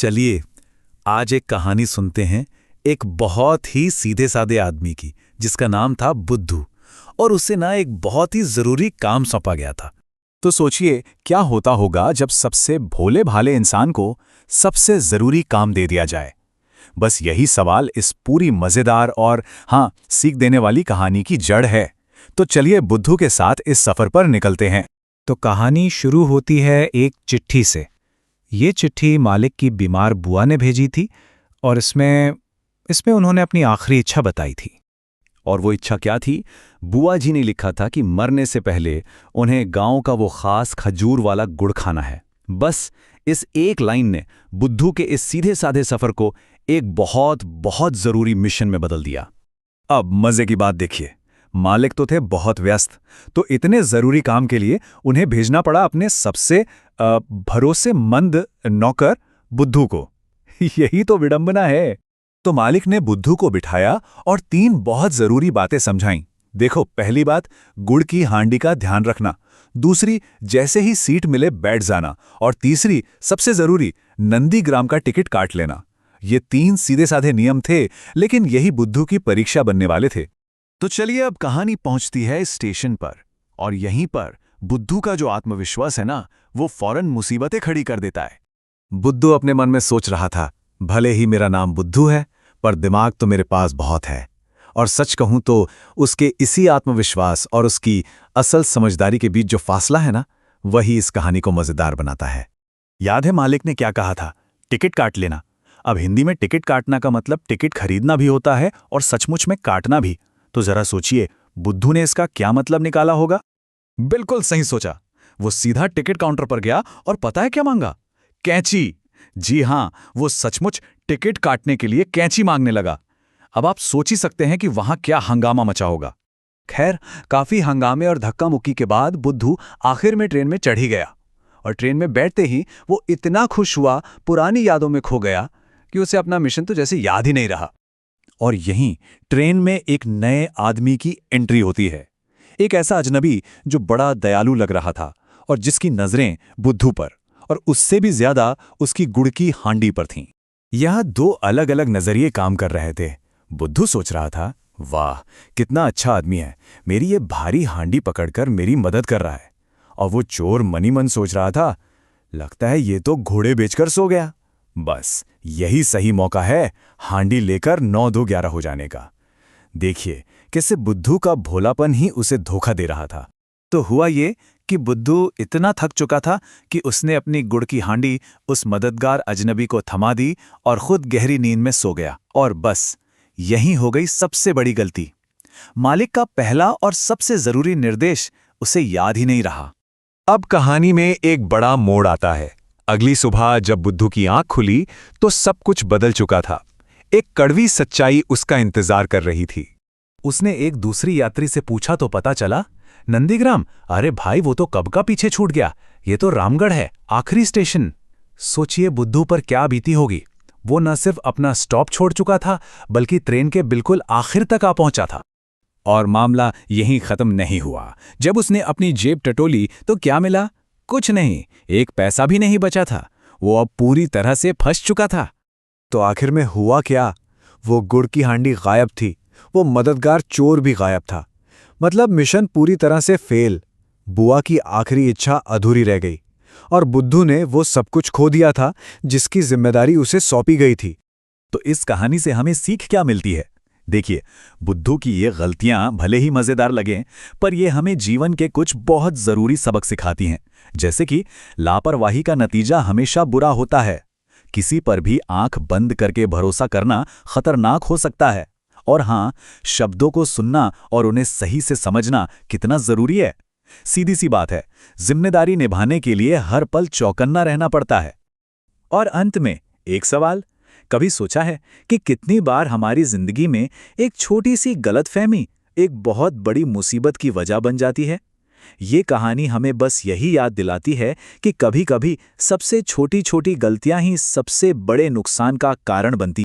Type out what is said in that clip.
चलिए आज एक कहानी सुनते हैं एक बहुत ही सीधे साधे आदमी की जिसका नाम था बुद्धू। और उसे ना एक बहुत ही जरूरी काम सौंपा गया था। तो सोचिए क्या होता होगा जब सबसे भोले भाले इंसान को सबसे जरूरी काम दे दिया जाए। बस यही सवाल इस पूरी मजेदार और सीख देने वाली कहानी की जड़ है। तो चलिए बुद्धू के साथ इस सफर पर निकलते हैं। तो कहानी शुरू होती है एक चिट्ठी से। ये चिट्ठी मालिक की बीमार बुआ ने भेजी थी और इसमें उन्होंने अपनी आखिरी इच्छा बताई थी। और वो इच्छा क्या थी? बुआ जी ने लिखा था कि मरने से पहले उन्हें गांव का वो खास खजूर वाला गुड़ खाना है। बस इस एक लाइन ने बुद्धू के इस सीधे साधे सफर को एक बहुत बहुत जरूरी मिशन में बदल दिया। अब मजे की बात देखिए, मालिक तो थे बहुत व्यस्त, तो इतने जरूरी काम के लिए उन्हें भेजना पड़ा अपने सबसे भरोसेमंद नौकर बुद्धू को। यही तो विडंबना है। तो मालिक ने बुद्धू को बिठाया और 3 बहुत जरूरी बातें समझाईं। देखो, पहली बात, गुड़ की हांडी का ध्यान रखना। दूसरी, जैसे ही सीट मिले बैठ जाना। और तीसरी, सबसे जरूरी, नंदीग्राम का टिकट काट लेना। ये 3 सीधे साधे नियम थे, लेकिन यही बुद्धू की परीक्षा बनने वाले थे। तो चलिए अब कहानी पहुंचती है इस स्टेशन पर, और यहीं पर बुद्धू का जो आत्मविश्वास है ना, वो फौरन मुसीबतें खड़ी कर देता है। बुद्धू अपने मन में सोच रहा था, भले ही मेरा नाम बुद्धू है, पर दिमाग तो मेरे पास बहुत है। और सच कहूं तो उसके इसी आत्मविश्वास और उसकी असल समझदारी के बीच जो फासला है ना, वही इस कहानी को मजेदार बनाता है। याद है मालिक ने क्या कहा था? टिकट काट लेना। अब हिंदी में टिकट काटना का मतलब टिकट खरीदना भी होता है और सचमुच में काटना भी। तो जरा सोचिए, बुद्धू ने इसका क्या मतलब निकाला होगा? बिल्कुल सही सोचा। वो सीधा टिकट काउंटर पर गया और पता है क्या मांगा? कैंची। जी हां, वो सचमुच टिकट काटने के लिए कैंची मांगने लगा। अब आप सोच ही सकते हैं कि वहां क्या हंगामा मचा होगा। खैर, काफी हंगामे और धक्का मुक्की के बाद बुद्धू आखिर में ट्रेन में चढ़ ही गया। और ट्रेन में बैठते ही वो इतना खुश हुआ, पुरानी यादों में खो गया कि उसे अपना मिशन तो जैसे याद ही नहीं रहा। और यहीं ट्रेन में एक नए आदमी की एंट्री होती है। एक ऐसा अजनबी जो बड़ा दयालु लग रहा था और जिसकी नजरें बुद्धू पर और उससे भी ज्यादा उसकी गुड़ की हांडी पर थीं। यह 2 अलग अलग नजरिए काम कर रहे थे। बुद्धू सोच रहा था, वाह कितना अच्छा आदमी है, मेरी ये भारी हांडी पकड़कर मेरी मदद कर रहा है। और वो चोर मनी मन सोच रहा था, लगता है ये तो घोड़े बेचकर सो गया। बस यही सही मौका है हांडी लेकर 9-2-11 हो जाने का। देखिए कैसे बुद्धू का भोलापन ही उसे धोखा दे रहा था। तो हुआ ये कि बुद्धू इतना थक चुका था कि उसने अपनी गुड़ की हांडी उस मददगार अजनबी को थमा दी और खुद गहरी नींद में सो गया। और बस यही हो गई सबसे बड़ी गलती। मालिक का पहला और सबसे जरूरी निर्देश उसे याद ही नहीं रहा। अब कहानी में एक बड़ा मोड़ आता है। अगली सुबह जब बुद्धू की आंख खुली तो सब कुछ बदल चुका था। एक कड़वी सच्चाई उसका इंतजार कर रही थी। उसने एक दूसरी यात्री से पूछा तो पता चला, नंदीग्राम? अरे भाई, वो तो कब का पीछे छूट गया। ये तो रामगढ़ है, आखिरी स्टेशन। सोचिए बुद्धू पर क्या बीती होगी। वो न सिर्फ अपना स्टॉप छोड़ चुका था, बल्कि ट्रेन के बिल्कुल आखिर तक आ पहुंचा था। और मामला यहीं खत्म नहीं हुआ। जब उसने अपनी जेब टटोली तो क्या मिला? कुछ नहीं, एक पैसा भी नहीं बचा था। वो अब पूरी तरह से फंस चुका था। तो आखिर में हुआ क्या? वो गुड़ की हांडी गायब थी, वो मददगार चोर भी गायब था। मतलब मिशन पूरी तरह से फेल। बुआ की आखिरी इच्छा अधूरी रह गई और बुद्धू ने वो सब कुछ खो दिया था जिसकी जिम्मेदारी उसे सौंपी गई थी। तो इस कहानी से हमें सीख क्या मिलती है? देखिए, बुद्धू की ये गलतियां भले ही मजेदार लगें, पर ये हमें जीवन के कुछ बहुत जरूरी सबक सिखाती हैं। जैसे कि लापरवाही का नतीजा हमेशा बुरा होता है। किसी पर भी आंख बंद करके भरोसा करना खतरनाक हो सकता है। और शब्दों को सुनना और उन्हें सही से समझना कितना जरूरी है। सीधी सी बात है, जिम्मेदारी निभाने के लिए हर पल चौकन्ना रहना पड़ता है। और अंत में एक सवाल, कभी सोचा है कि कितनी बार हमारी जिंदगी में एक छोटी सी गलतफहमी एक बहुत बड़ी मुसीबत की वजह बन जाती है? ये कहानी हमें बस यही याद दिलाती है कि कभी-कभी सबसे छोटी-छोटी गलतियां ही सबसे बड़े नुकसान का कारण बनती